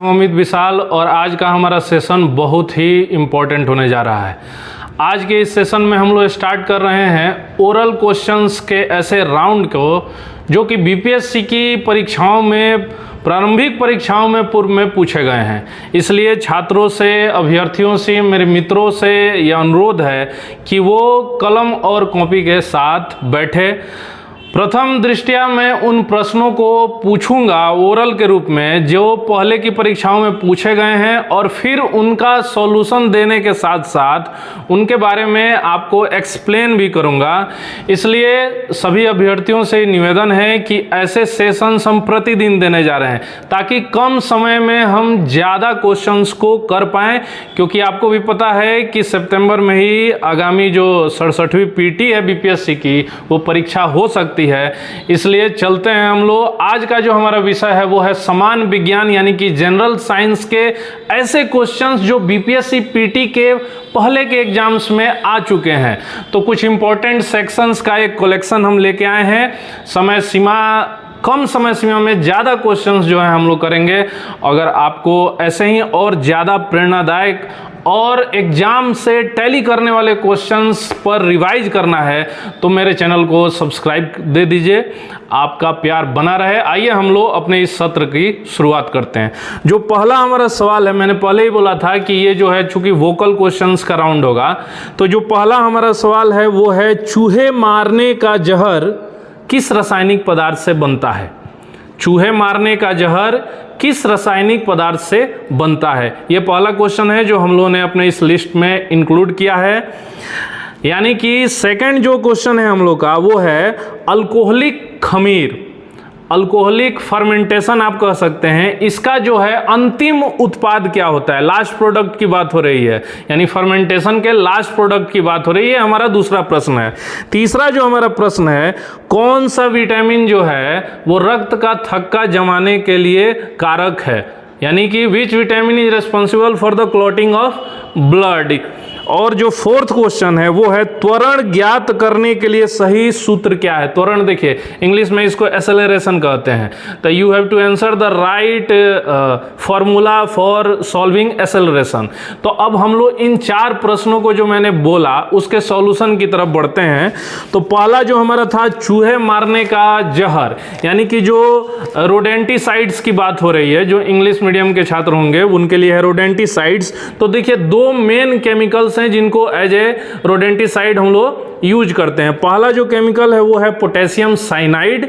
अमित विशाल और आज का हमारा सेशन बहुत ही इम्पोर्टेंट होने जा रहा है। आज के इस सेशन में हम लोग स्टार्ट कर रहे हैं ओरल क्वेश्चंस के ऐसे राउंड को जो कि बीपीएससी की परीक्षाओं में प्रारंभिक परीक्षाओं में पूर्व में पूछे गए हैं। इसलिए छात्रों से, अभ्यर्थियों से, मेरे मित्रों से यह अनुरोध है कि वो कलम और कॉपी के साथ बैठे। प्रथम दृष्टया मैं उन प्रश्नों को पूछूंगा ओरल के रूप में जो पहले की परीक्षाओं में पूछे गए हैं और फिर उनका सॉल्यूशन देने के साथ साथ उनके बारे में आपको एक्सप्लेन भी करूंगा। इसलिए सभी अभ्यर्थियों से निवेदन है कि ऐसे सेशंस हम प्रतिदिन देने जा रहे हैं ताकि कम समय में हम ज़्यादा क्वेश्चंस को कर पाएँ, क्योंकि आपको भी पता है कि सितंबर में ही आगामी जो 67वीं पीटी है बीपीएससी की वो परीक्षा हो सकती है। इसलिए चलते हैं हम लोग। आज का जो हमारा विषय है वो है समान विज्ञान यानी कि जनरल साइंस के ऐसे क्वेश्चंस जो बीपीएससी पीटी के पहले के एग्जाम्स में आ चुके हैं। तो कुछ इंपॉर्टेंट सेक्शंस का एक कलेक्शन हम लेके आए हैं। कम समय सीमा में ज़्यादा क्वेश्चंस जो है हम लोग करेंगे। अगर आपको ऐसे ही और ज़्यादा प्रेरणादायक और एग्जाम से टैली करने वाले क्वेश्चंस पर रिवाइज करना है तो मेरे चैनल को सब्सक्राइब दे दीजिए। आपका प्यार बना रहे। आइए हम लोग अपने इस सत्र की शुरुआत करते हैं। जो पहला हमारा सवाल है, मैंने पहले ही बोला था कि ये जो है चूंकि वोकल क्वेश्चंस का राउंड होगा, तो जो पहला हमारा सवाल है वो है चूहे मारने का जहर किस रासायनिक पदार्थ से बनता है। चूहे मारने का जहर किस रासायनिक पदार्थ से बनता है, ये पहला क्वेश्चन है जो हम लोगों ने अपने इस लिस्ट में इंक्लूड किया है। यानी कि सेकंड जो क्वेश्चन है हम लोग का वो है अल्कोहलिक खमीर, अल्कोहलिक फर्मेंटेशन आप कह सकते हैं। इसका जो है अंतिम उत्पाद क्या होता है, लास्ट प्रोडक्ट की बात हो रही है, यानी फर्मेंटेशन के लास्ट प्रोडक्ट की बात हो रही है। हमारा दूसरा प्रश्न है। तीसरा जो हमारा प्रश्न है कौन सा विटामिन जो है वो रक्त का थक्का जमाने के लिए कारक है, यानी कि which vitamin is responsible for the clotting of blood. और जो फोर्थ क्वेश्चन है वो है त्वरण ज्ञात करने के लिए सही सूत्र क्या है। त्वरण देखिए इंग्लिश में इसको एक्सेलरेशन कहते हैं। तो you have to answer the right formula for solving acceleration. तो अब हम लोग इन चार प्रश्नों को जो मैंने बोला उसके सॉल्यूशन की तरफ बढ़ते हैं। तो पहला जो हमारा था चूहे मारने का जहर, यानी कि जो रोडेंटिसाइड्स की बात हो रही है, जो इंग्लिश मीडियम के छात्र होंगे उनके लिए है रोडेंटिसाइड्स। तो देखिए दो मेन केमिकल्स हैं जिनको एज ए रोडेंटिसाइड हम लोग यूज करते हैं। पहला जो केमिकल है वो है पोटेशियम साइनाइड।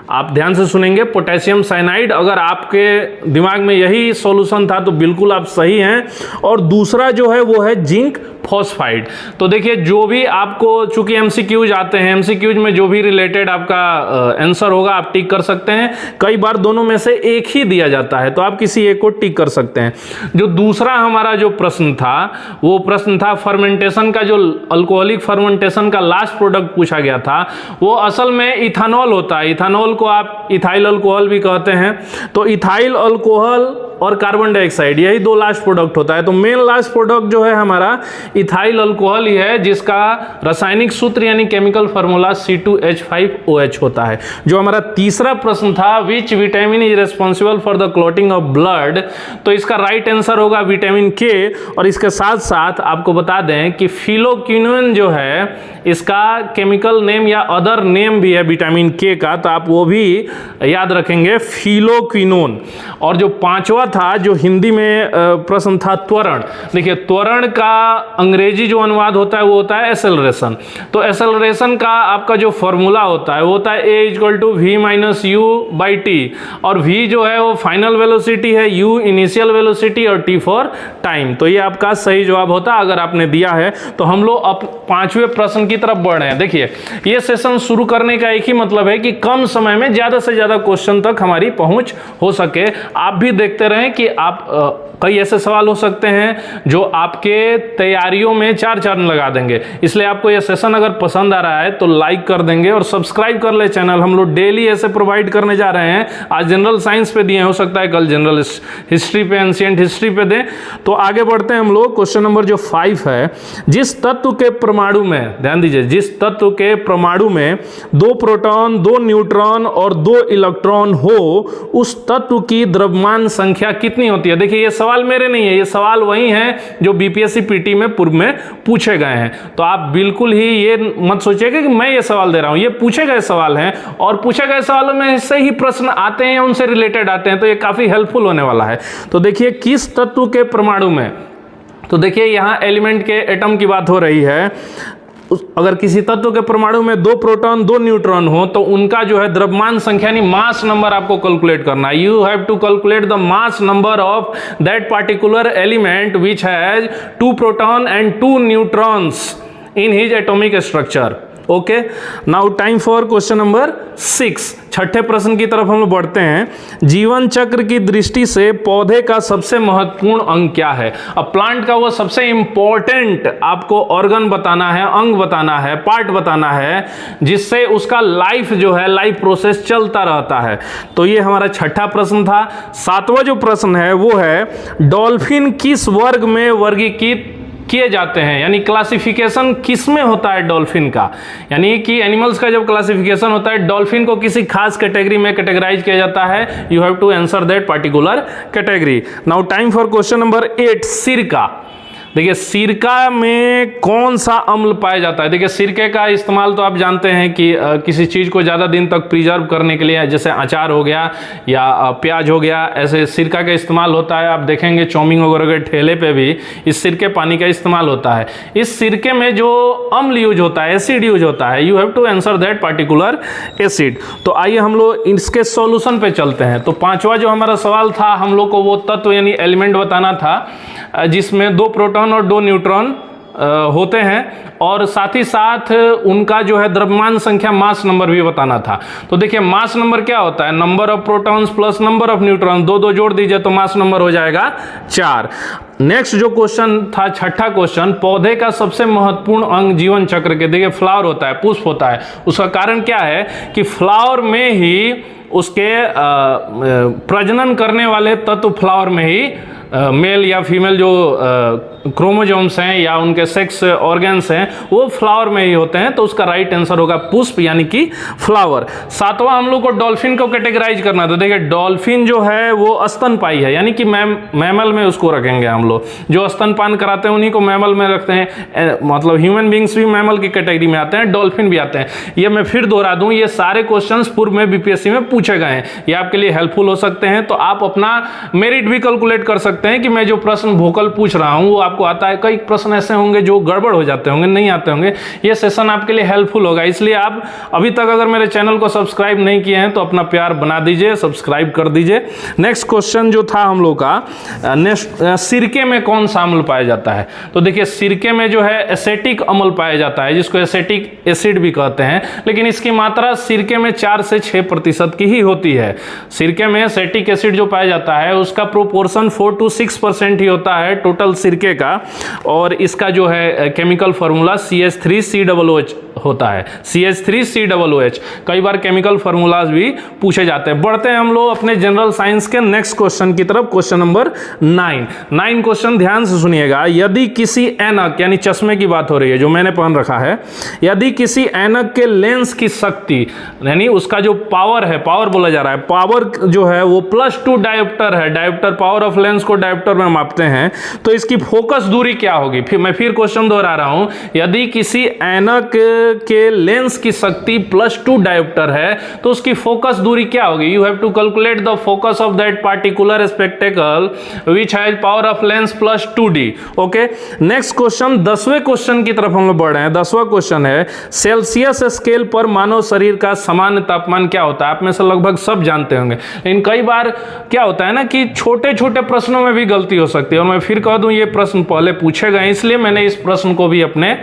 आप ध्यान से सुनेंगे, पोटेशियम साइनाइड। अगर आपके दिमाग में यही सॉल्यूशन था तो बिल्कुल आप सही हैं। और दूसरा जो है वो है जिंक फॉस्फाइड। तो देखिए जो भी आपको, चूंकि एमसीक्यूज आते हैं, एमसीक्यूज में जो भी रिलेटेड आपका आंसर होगा आप टिक कर सकते हैं। कई बार दोनों में से एक ही दिया जाता है तो आप किसी एक को टिक कर सकते हैं। जो दूसरा हमारा जो प्रश्न था वो प्रश्न था फर्मेंटेशन का, जो अल्कोहलिक फर्मेंटेशन का लास्ट प्रोडक्ट पूछा गया था वो असल में इथानॉल होता है। इथानॉल को आप इथाइल अल्कोहल भी कहते हैं। तो इथाइल अल्कोहल और कार्बन डाइऑक्साइड यही दो लास्ट प्रोडक्ट होता है। तो मेन लास्ट प्रोडक्ट जो है हमारा इथाइल अल्कोहल ही है, जिसका रासायनिक सूत्र यानी केमिकल फार्मूला C2H5OH होता है। जो हमारा तीसरा प्रश्न था which vitamin is responsible for the clotting of blood, तो इसका राइट आंसर होगा विटामिन के। और इसके साथ साथ आपको बता दें कि फिलोक्विनोन जो है इसका केमिकल नेम या अदर नेम भी है विटामिन के का, तो आप वो भी याद रखेंगे, फिलोक्विनोन। और जो पांचवा था जो हिंदी में प्रश्न था त्वरण। देखिए त्वरण का अंग्रेजी जो अनुवाद होता है वो होता है एक्सेलरेशन। तो एक्सेलरेशन का आपका जो फॉर्मूला होता है वो होता है A = V-U/T। और V जो है वो फाइनल वेलोसिटी है, U इनिशियल वेलोसिटी और T फॉर टाइम। तो ये आपका सही जवाब होता है अगर आपने दिया है। तो हम लोग अब पांचवें प्रश्न की तरफ बढ़ रहे हैं। देखिए ये सेशन शुरू करने का एक ही मतलब है कि कम समय में ज्यादा से ज्यादा क्वेश्चन तक हमारी पहुंच हो सके। आप भी देखते रहें कि आप कई ऐसे सवाल हो सकते हैं जो आपके तैयारियों में चार चांद लगा देंगे। इसलिए आपको यह सेशन अगर पसंद आ रहा है तो लाइक कर देंगे और सब्सक्राइब कर ले चैनल। हम लोग डेली ऐसे प्रोवाइड करने जा रहे हैं। आज जनरल साइंस पे दिए, हो सकता है कल जनरल हिस्ट्री पे, एंशिएंट हिस्ट्री पे दें। तो आगे बढ़ते हैं हम लोग। क्वेश्चन नंबर जो 5 है, जिस तत्व के परमाणु में, ध्यान दीजिए, जिस तत्व के परमाणु में 2 प्रोटॉन, 2 न्यूट्रॉन और 2 इलेक्ट्रॉन हो उस तत्व की द्रव्यमान संख्या संख्या कितनी होती है। देखिए ये सवाल मेरे नहीं है, ये सवाल वही हैं जो बीपीएससी पीटी में पूर्व में पूछे गए हैं। तो आप बिल्कुल ही ये मत सोचिएगा कि मैं ये सवाल दे रहा हूँ, ये पूछे गए सवाल हैं और पूछे गए सवालों में से ही प्रश्न आते हैं, उनसे रिलेटेड आते हैं, तो ये काफ़ी हेल्पफुल होने वाला है। तो देखिए किस तत्व के परमाणु में, तो देखिए यहाँ एलिमेंट के एटम की बात हो रही है। अगर किसी तत्व के परमाणु में 2 प्रोटॉन 2 न्यूट्रॉन हो तो उनका जो है द्रव्यमान संख्या यानी मास नंबर आपको कैलकुलेट करना है। You have to calculate the mass number of that particular element which has 2 proton and 2 neutrons in his atomic structure. Okay, now time for question number 6। छठे प्रश्न की तरफ हम लोग बढ़ते हैं। जीवन चक्र की दृष्टि से पौधे का सबसे महत्वपूर्ण अंग क्या है। अब प्लांट का वो सबसे इंपॉर्टेंट आपको ऑर्गन बताना है, अंग बताना है, पार्ट बताना है, जिससे उसका लाइफ जो है, लाइफ प्रोसेस चलता रहता है। तो ये हमारा छठा प्रश्न था। 7वां जो प्रश्न है वो है डॉल्फिन किस वर्ग में वर्गीकृत किए जाते हैं, यानी क्लासिफिकेशन किस में होता है डॉल्फिन का। यानी कि एनिमल्स का जब क्लासिफिकेशन होता है, डॉल्फिन को किसी खास कैटेगरी में कैटेगराइज किया जाता है। You have to answer that particular category. Now time for question number 8। सिरका। देखिए सिरका में कौन सा अम्ल पाया जाता है। देखिए सिरके का इस्तेमाल तो आप जानते हैं कि किसी चीज़ को ज़्यादा दिन तक प्रिजर्व करने के लिए, जैसे अचार हो गया या प्याज हो गया, ऐसे सिरका का इस्तेमाल होता है। आप देखेंगे चाउमीन वगैरह के ठेले पे भी इस सिरके पानी का इस्तेमाल होता है। इस सिरके में जो अम्ल यूज होता है, एसिड यूज होता है, you have to answer that particular acid. तो आइए हम लोग इसके सॉल्यूशन पे चलते हैं। तो 5वां जो हमारा सवाल था, हम लोग को वो तत्व यानी एलिमेंट बताना था जिसमें 2 प्रोटॉन और 2 न्यूट्रॉन होते हैं, और साथ ही साथ उनका जो है द्रव्यमान संख्या मास नंबर भी बताना था। तो देखिए मास नंबर क्या होता है, number of protons plus number of neutron, 2 जोड़ दीजिए तो मास नंबर हो जाएगा 4। नेक्स्ट जो क्वेश्चन था, छठा क्वेश्चन, पौधे का सबसे महत्वपूर्ण अंग जीवन चक्र के, देखिए फ्लावर होता है, पुष्प होता है। उसका कारण क्या है कि फ्लावर में ही उसके प्रजनन करने वाले तत्व फ्लावर में ही मेल या फीमेल जो क्रोमोजोम्स हैं या उनके सेक्स ऑर्गन्स हैं वो फ्लावर में ही होते हैं। तो उसका राइट आंसर होगा पुष्प यानी कि फ्लावर। 7वां हम लोग को डॉल्फिन को कैटेगराइज करना था। देखिए डॉल्फिन जो है वो स्तनपायी है, यानी कि मैमल में उसको रखेंगे हम लोग। जो स्तनपान कराते हैं उन्हीं को मैमल में रखते हैं, मतलब ह्यूमन बींग्स भी मैमल की कैटेगरी में आते हैं, डॉल्फिन भी आते हैं। ये मैं फिर दोहरा दूं, ये सारे क्वेश्चन पूर्व में बीपीएससी में पूछे गए हैं, ये आपके लिए हेल्पफुल हो सकते हैं। तो आप अपना मेरिट भी कैलकुलेट कर सकते हैं कि मैं जो प्रश्न वोकल पूछ रहा हूं वो आपको आता है। कई प्रश्न ऐसे होंगे जो गड़बड़ हो जाते होंगे, नहीं आते होंगे। ये सेशन आपके लिए हेल्पफुल होगा, इसलिए आप अभी तक अगर मेरे चैनल को सब्सक्राइब नहीं किए हैं तो अपना प्यार बना दीजिए, सब्सक्राइब कर दीजिए। नेक्स्ट क्वेश्चन जो था हम लोग का, सिरके में कौन सा अम्ल पाया जाता है। तो देखिए सिरके में जो है एसेटिक अम्ल पाया जाता है, जिसको एसेटिक एसिड भी कहते हैं, लेकिन इसकी मात्रा सिरके में 4 से 6% की ही होती है। सिरके में एसेटिक एसिड जो पाया जाता है उसका प्रोपोर्शन 4 to 6% ही होता है टोटल सिरके का, और इसका जो है केमिकल फार्मूला CH3COOH होता है, CH3COOH। कई बार केमिकल फार्मूलाज भी पूछे जाते हैं। बढ़ते हैं हम लोग अपने जनरल साइंस के नेक्स्ट क्वेश्चन की तरफ, क्वेश्चन नंबर 9 क्वेश्चन ध्यान से सुनिएगा। यदि किसी ऐनक, यानी चश्मे की बात हो रही है जो मैंने पहन रखा है, यदि किसी ऐनक के लेंस की शक्ति यानी उसका जो पावर है, पावर बोला जा रहा है, पावर जो है वो +2 डायोप्टर है। डायोप्टर पावर ऑफ लेंस को डायोप्टर में मापते हैं, तो इसकी फोकस दूरी क्या होगी। मैं फिर क्वेश्चन दोहरा रहा हूं, यदि किसी ऐनक के लेंस की शक्ति +2 डायोप्टर है तो उसकी फोकस दूरी क्या होगी। You have to calculate the focus of that particular spectacle which has power of lens +2d। Okay, next question 10वें क्वेश्चन की तरफ हम लोग बढ़ रहे हैं। 10वां क्वेश्चन है सेल्सियस स्केल पर मानव शरीर का सामान्य तापमान क्या होता है। आप में से लगभग सब जानते होंगे, लेकिन कई बार क्या होता है ना कि छोटे छोटे प्रश्नों में भी गलती हो सकती है। और मैं फिर कह दूं ये प्रश्न पहले पूछे गए, इसलिए मैंने इस प्रश्न को भी अपने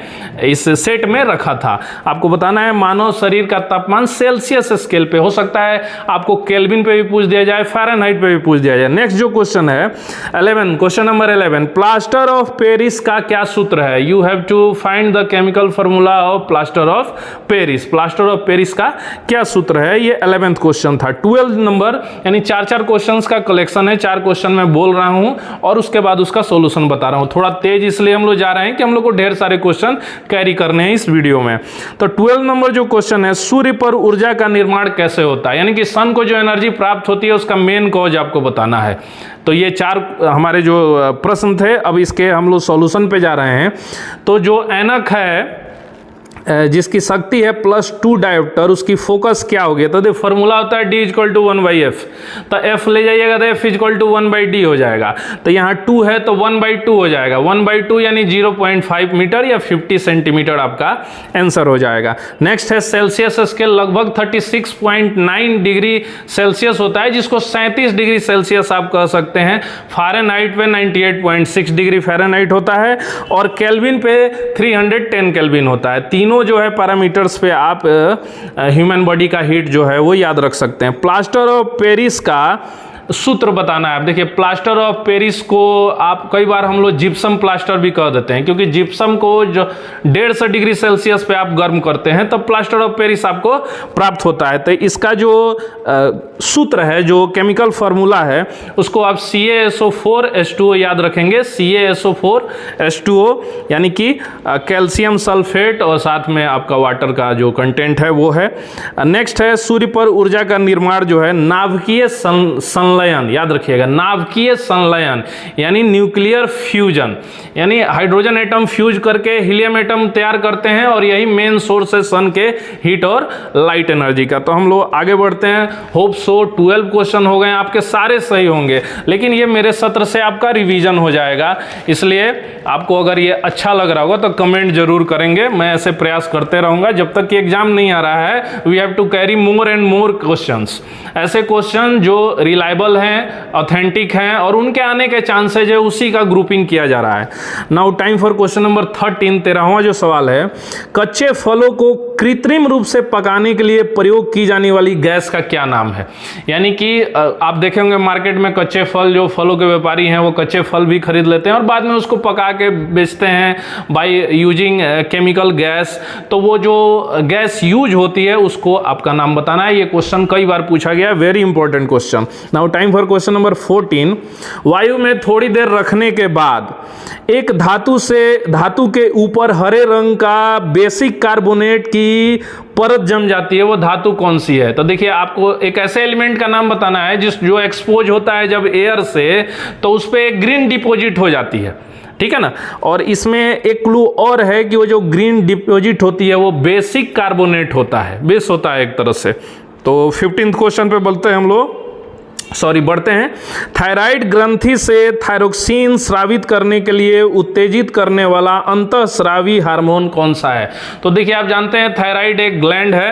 इस सेट में रखा था। आपको बताना है मानव शरीर का तापमान सेल्सियस स्केल पे। हो सकता है आपको केल्विन पे भी पूछ दिया जाए, फ़ारेनहाइट पे भी पूछ दिया जाए। नेक्स्ट जो क्वेश्चन है 11, question number 11, plaster of Paris का क्या सूत्र है। You have to find the chemical formula of plaster of Paris. Plaster of Paris का क्या सूत्र है, ये 11th क्वेश्चन था। 12 नंबर यानी 4 क्वेश्चन का कलेक्शन है, 4 क्वेश्चन मैं बोल रहा हूँ और उसके बाद उसका सॉल्यूशन बता रहा हूँ। थोड़ा तेज इसलिए हम लोग जा रहे हैं कि हम लोग को ढेर सारे क्वेश्चन कैरी करने हैं इस वीडियो में। तो 12 नंबर जो क्वेश्चन है, सूर्य पर ऊर्जा का निर्माण कैसे होता है, यानी कि सन को जो एनर्जी प्राप्त होती है उसका मेन कॉज आपको बताना है। तो ये 4 हमारे जो प्रश्न थे, अब इसके हम लोग सॉल्यूशन पे जा रहे हैं। तो जो ऐनक है जिसकी शक्ति है +2 डायोप्टर, उसकी फोकस क्या होगी? तो देखो फॉर्मूला होता है D = 1/f, तो f ले जाइएगा तो f = 1/d हो जाएगा। तो यहाँ 2 है तो 1/2 हो जाएगा, 1/2 यानी 0.5 मीटर या 50 सेंटीमीटर आपका आंसर हो जाएगा। नेक्स्ट है सेल्सियस स्केल, लगभग 36.9 डिग्री सेल्सियस होता है, जिसको 37 डिग्री सेल्सियस आप कह सकते हैं। फ़ारेनहाइट पे 98.6 डिग्री फ़ारेनहाइट होता है और केल्विन पे 310 केल्विन होता है। तीनों जो है पैरामीटर्स पे आप ह्यूमन बॉडी का हीट जो है वो याद रख सकते हैं। प्लास्टर ऑफ पेरिस का सूत्र बताना है। आप देखिए प्लास्टर ऑफ पेरिस को आप कई बार हम लोग जिप्सम प्लास्टर भी कह देते हैं, क्योंकि जिप्सम को जो 150 डिग्री सेल्सियस पे आप गर्म करते हैं तब प्लास्टर ऑफ पेरिस आपको प्राप्त होता है। तो इसका जो सूत्र है, जो केमिकल फार्मूला है, उसको आप CaSO4H2O याद रखेंगे। CaSO4H2O यानी कि कैल्शियम सल्फेट और साथ में आपका वाटर का जो कंटेंट है वो है। नेक्स्ट है सूर्य पर ऊर्जा का निर्माण जो है नाभिकीय संलयन, याद रखिएगा, नाभिकीय संलयन यानी न्यूक्लियर फ्यूजन, यानी हाइड्रोजन एटम फ्यूज करके हीलियम एटम तैयार करते हैं और यही मेन सोर्स है सन के हीट और लाइट एनर्जी का। तो हम लोग आगे बढ़ते हैं। होप सो 12 क्वेश्चन हो गए, आपके सारे सही होंगे, लेकिन ये मेरे सत्र से आपका रिवीजन हो जाएगा। इसलिए आपको अगर ये अच्छा लग रहा होगा तो कमेंट जरूर करेंगे। मैं ऐसे प्रयास करते रहूंगा जब तक कि एग्जाम नहीं आ रहा है। We have to carry more and more questions, ऐसे क्वेश्चन जो रिलायबल हैं, ऑथेंटिक हैं और उनके आने के चांसेज है, उसी का ग्रुपिंग किया जा रहा है। Now time for question number 13, 13वां जो सवाल है, कच्चे फलों को कृत्रिम रूप से पकाने के लिए प्रयोग की जाने वाली गैस का क्या नाम है? यानी कि आप देखेंगे मार्केट में कच्चे फल, जो फलों के व्यापारी हैं वो कच्चे फल भी खरीद लेते हैं और बाद में उसको पका के बेचते हैं बाय यूजिंग केमिकल गैस। तो वो जो गैस यूज होती है उसको आपका नाम बताना है। ये क्वेश्चन कई बार पूछा गया है, very important question. Now time for question number 14, वायु में थोड़ी देर रखने के बाद एक धातु के ऊपर हरे रंग का बेसिक कार्बोनेट की परत जम जाती है, वो धातु कौन सी है? तो देखिए आपको एक ऐसे एलिमेंट का नाम बताना है जो एक्सपोज होता है जब एयर से, तो उस पर एक ग्रीन डिपॉजिट हो जाती है, ठीक है ना। और इसमें एक क्लू और है कि वो जो ग्रीन डिपॉजिट होती है वो बेसिक कार्बोनेट होता है, बेस होता है एक तरह से। तो 15th क्वेश्चन पे बढ़ते हैं। थायराइड ग्रंथि से थायरोक्सिन स्रावित करने के लिए उत्तेजित करने वाला अंतःस्रावी हार्मोन कौन सा है? तो देखिए आप जानते हैं थायराइड एक ग्लैंड है,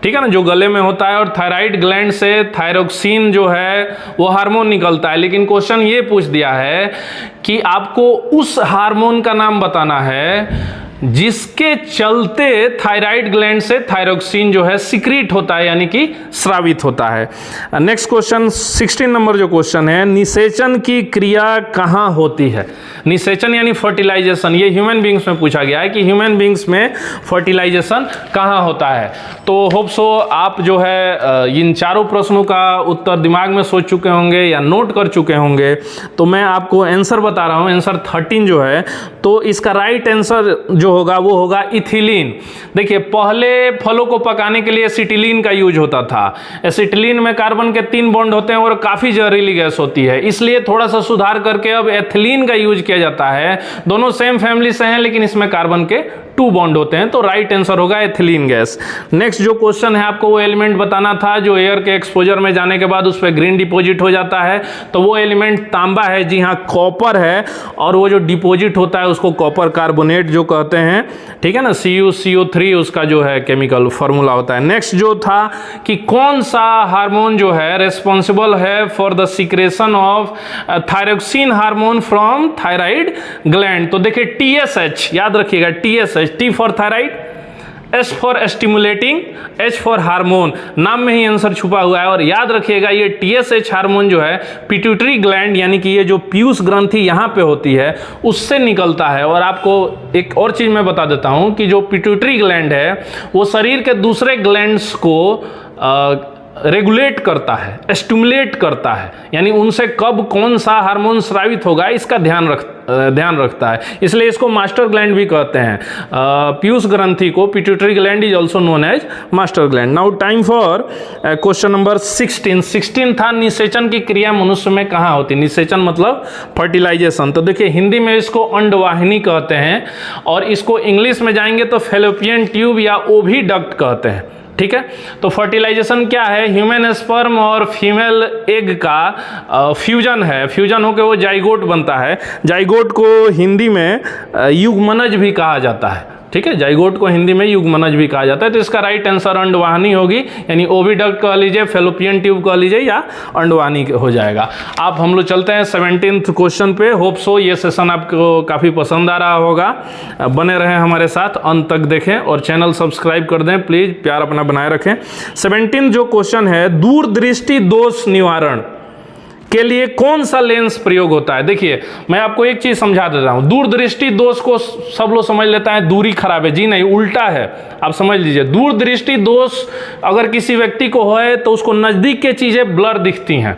ठीक है ना, जो गले में होता है, और थायराइड ग्लैंड से थायरोक्सिन जो है वो हार्मोन निकलता है। लेकिन क्वेश्चन ये पूछ दिया है कि आपको उस हार्मोन का नाम बताना है जिसके चलते थायराइड ग्लैंड से थायरोक्सिन जो है सिक्रीट होता है, यानी कि स्रावित होता है। नेक्स्ट क्वेश्चन 16 नंबर जो क्वेश्चन है, निषेचन की क्रिया कहाँ होती है? निषेचन यानी फर्टिलाइजेशन, ये ह्यूमन बींग्स में पूछा गया है कि ह्यूमन बींग्स में फर्टिलाइजेशन कहाँ होता है। तो होप सो आप जो है इन चारों प्रश्नों का उत्तर दिमाग में सोच चुके होंगे या नोट कर चुके होंगे। तो मैं आपको आंसर बता रहा हूँ, आंसर 13 जो है, तो इसका राइट आंसर जो होगा वो होगा इथिलीन। देखिए पहले फलों को पकाने के लिए एसिटिलीन का यूज होता था। एसिटिलीन में कार्बन के 3 बॉन्ड होते हैं और काफी जहरीली गैस होती है, इसलिए थोड़ा सा सुधार करके अब एथिलीन का यूज किया जाता है। दोनों सेम फैमिली से हैं लेकिन इसमें कार्बन के 2 बॉन्ड होते हैं, तो राइट आंसर होगा एथिलीन गैस। नेक्स्ट जो क्वेश्चन है, आपको वो एलिमेंट बताना था जो एयर के एक्सपोजर में जाने के बाद उस पर ग्रीन डिपॉजिट हो जाता है। तो वो एलिमेंट तांबा है, जी हाँ, कॉपर है, और वो जो डिपॉजिट होता है उसको कॉपर कार्बोनेट जो कहते हैं, ठीक है ना, CuCO3 उसका जो है केमिकल फॉर्मूला होता है। नेक्स्ट जो था कि कौन सा हार्मोन जो है रेस्पॉन्सिबल है for the secretion of thyroxine hormone from thyroid gland? तो देखिए TSH याद रखिएगा, TSH, T for thyroid, S for stimulating, H for hormone, नाम में ही आंसर छुपा हुआ है। और याद रखिएगा ये TSH हार्मोन जो है पिट्यूटरी ग्लैंड, यानी कि ये जो पीयूष ग्रंथि यहाँ पे होती है उससे निकलता है। और आपको एक और चीज मैं बता देता हूँ कि जो पिट्यूटरी ग्लैंड है वो शरीर के दूसरे ग्लैंड्स को रेगुलेट करता है, स्टिमुलेट करता है, यानी उनसे कब कौन सा हार्मोन स्रावित होगा इसका ध्यान रखता है, इसलिए इसको मास्टर ग्लैंड भी कहते हैं। पीयूष ग्रंथि को pituitary gland is also known as master gland. Now time for question number 16 था निषेचन की क्रिया मनुष्य में कहाँ होती है। निषेचन मतलब फर्टिलाइजेशन। तो देखिए हिंदी में इसको अंडवाहिनी कहते हैं और इसको इंग्लिश में जाएंगे तो फैलोपियन ट्यूब या ओविडक्ट कहते हैं, ठीक है। तो फर्टिलाइजेशन क्या है, ह्यूमन स्पर्म और फीमेल एग का फ्यूजन है, फ्यूजन होकर वो जाइगोट बनता है। जाइगोट को हिंदी में युग्मनज भी कहा जाता है, ठीक है, जाइगोट को हिंदी में युग्मनज भी कहा जाता है। तो इसका राइट आंसर अंडवाहिनी होगी, यानी ओविडक्ट कह लीजिए, फैलोपियन ट्यूब कह लीजिए या अंडवाहिनी हो जाएगा। आप हम लोग चलते हैं 17th क्वेश्चन पे। होप सो ये सेशन आपको काफ़ी पसंद आ रहा होगा। बने रहें हमारे साथ, अंत तक देखें और चैनल सब्सक्राइब कर दें प्लीज़, प्यार अपना बनाए रखें। 17 जो क्वेश्चन है, दूरदृष्टि दोष निवारण के लिए कौन सा लेंस प्रयोग होता है। देखिए मैं आपको एक चीज समझा देता हूं, दूरदृष्टि दोष को सब लोग समझ लेता है दूरी खराब है, जी नहीं, उल्टा है। आप समझ लीजिए, दूरदृष्टि दोष अगर किसी व्यक्ति को है तो उसको नजदीक की चीजें ब्लर दिखती हैं,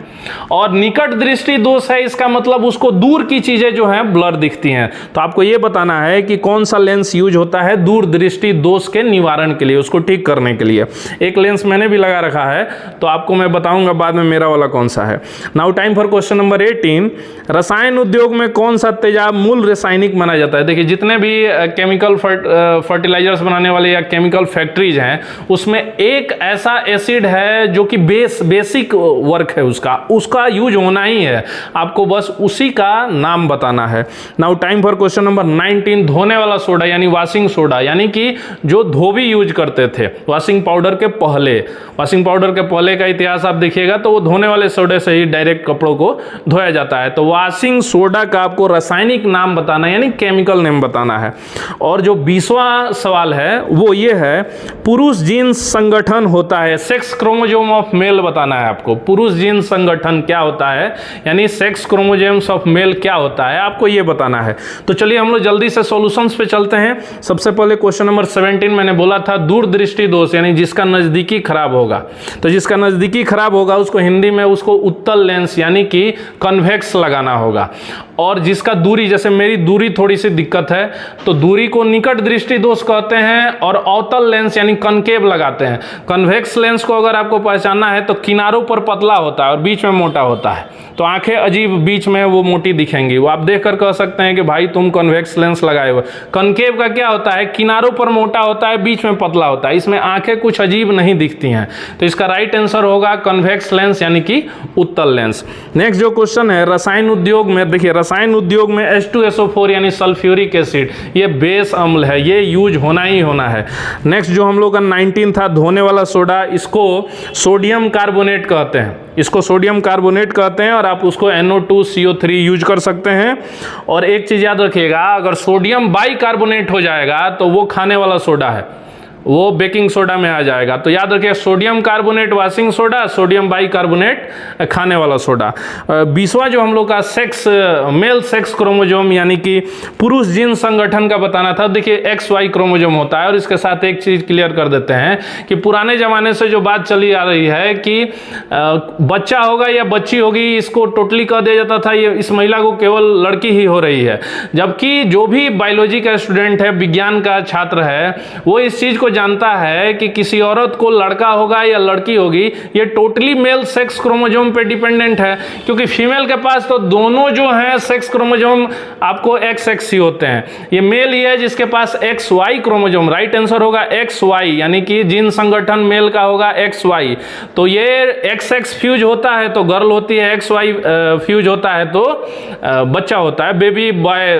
और निकट दृष्टि दोष है इसका मतलब उसको दूर की चीजें जो हैं ब्लर दिखती हैं। तो आपको यह बताना है कि कौन सा लेंस यूज होता है दूरदृष्टि दोष के निवारण के लिए, उसको ठीक करने के लिए। एक लेंस मैंने भी लगा रखा है तो आपको मैं बताऊंगा बाद में मेरा वाला कौन सा है। Now time for question number 18, रसायन उद्योग में कौन सा तेजाब मूल रासायनिक माना जाता है। देखिए जितने भी केमिकल फर्टिलाइजर्स बनाने वाले या केमिकल फैक्ट्रीज हैं उसमें एक ऐसा एसिड है जो कि बेसिक वर्क है उसका यूज होना ही है, आपको बस उसी का नाम बताना है। Now time for question number 19, धोने वाला सोडा यानी वॉशिंग सोडा, यानी कि जो धोबी यूज करते थे वॉशिंग पाउडर के पहले का इतिहास आप देखिएगा तो वो धोने वाले सोडे से ही डायरेक्ट कपड़ों को धोया जाता है। तो वॉशिंग सोडा का आपको रासायनिक नाम बताना है, यानी केमिकल नेम बताना है। और जो 20वां सवाल है वो ये है, पुरुष जीन संगठन होता है, सेक्स क्रोमोसोम ऑफ मेल बताना है आपको। पुरुष जीन संगठन क्या होता है, यानी सेक्स क्रोमोसोम्स ऑफ मेल क्या होता है, आपको ये बताना है। तो चलिए हम लोग जल्दी से सॉल्यूशंस पे चलते हैं। सबसे पहले क्वेश्चन नंबर 17 मैंने बोला था दूरदृष्टि दोष, यानी जिसका नजदीकी खराब होगा। तो जिसका नजदीकी खराब होगा उसको हिंदी में उसको उत्तल लेंस यानी कि कन्वेक्स लगाना होगा। और जिसका दूरी, जैसे मेरी दूरी थोड़ी सी दिक्कत है तो दूरी को निकट दृष्टि दोष कहते हैं, और अवतल लेंस यानी कनकेव लगाते हैं। कन्वेक्स लेंस को अगर आपको पहचानना है तो किनारों पर पतला होता है और बीच में मोटा होता है, तो आंखें अजीब बीच में वो मोटी दिखेंगी, वो आप देखकर कह सकते हैं कि भाई तुम कन्वेक्स लेंस लगाए हो। कनकेव का क्या होता है, किनारों पर मोटा होता है, बीच में पतला होता है, इसमें आंखें कुछ अजीब नहीं दिखती हैं। तो इसका राइट आंसर होगा कन्वेक्स लेंस यानी कि उत्तल लेंस। नेक्स्ट जो क्वेश्चन है, रसायन उद्योग में, देखिए रसायन उद्योग में H2SO4 यानी सल्फ्यूरिक एसिड, ये बेस अम्ल है, ये यूज होना ही होना है। नेक्स्ट जो हम लोग का 19 था, धोने वाला सोडा, इसको सोडियम कार्बोनेट कहते हैं, इसको सोडियम कार्बोनेट कहते हैं, और आप उसको NO2CO3 यूज कर सकते हैं। और एक चीज याद रखिएगा, अगर सोडियम बाइकार्बोनेट हो जाएगा तो वो खाने वाला सोडा है, वो बेकिंग सोडा में आ जाएगा। तो याद रखिए sodium carbonate washing soda, sodium bicarbonate खाने वाला सोडा। 20वां जो हम लोग का सेक्स, मेल सेक्स क्रोमोसोम यानी कि पुरुष जीन संगठन का बताना था। देखिए XY क्रोमोसोम होता है, और इसके साथ एक चीज क्लियर कर देते हैं कि पुराने जमाने से जो बात चली आ रही है कि बच्चा होगा या बच्ची होगी, इसको टोटली कह दिया जाता था ये इस महिला को केवल लड़की ही हो रही है, जबकि जो भी बायोलॉजी का स्टूडेंट है, विज्ञान का छात्र है, वो इस चीज को जानता है कि किसी औरत को लड़का होगा या लड़की होगी, ये टोटली मेल सेक्स क्रोमोसोम पे डिपेंडेंट है, क्योंकि फीमेल के पास तो दोनों जो हैं सेक्स क्रोमोसोम आपको XX ही होते हैं। ये मेल ही है जिसके पास XY क्रोमोसोम, राइट आंसर होगा XY, यानी कि जीन संगठन मेल का होगा XY। तो ये XX फ्यूज होता है तो गर्ल होती है, XY फ्यूज होता है तो बच्चा होता है, बेबी बॉय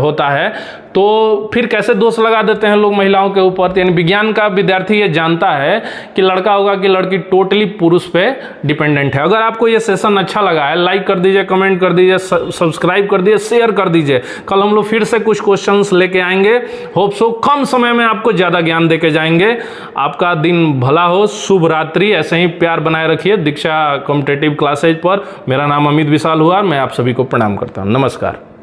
होता है। तो फिर कैसे दोष लगा देते हैं लोग महिलाओं के ऊपर। यानी विज्ञान का विद्यार्थी ये जानता है कि लड़का होगा कि लड़की टोटली पुरुष पे डिपेंडेंट है। अगर आपको ये सेशन अच्छा लगा है, लाइक कर दीजिए, कमेंट कर दीजिए, सब्सक्राइब कर दीजिए, शेयर कर दीजिए। कल हम लोग फिर से कुछ क्वेश्चंस लेके आएंगे, होप सो कम समय में आपको ज़्यादा ज्ञान देके जाएंगे। आपका दिन भला हो, शुभ रात्रि। ऐसे ही प्यार बनाए रखिए दीक्षा कॉम्पिटिटिव क्लासेज पर। मेरा नाम अमित विशाल हुआ, मैं आप सभी को प्रणाम करता हूँ। नमस्कार।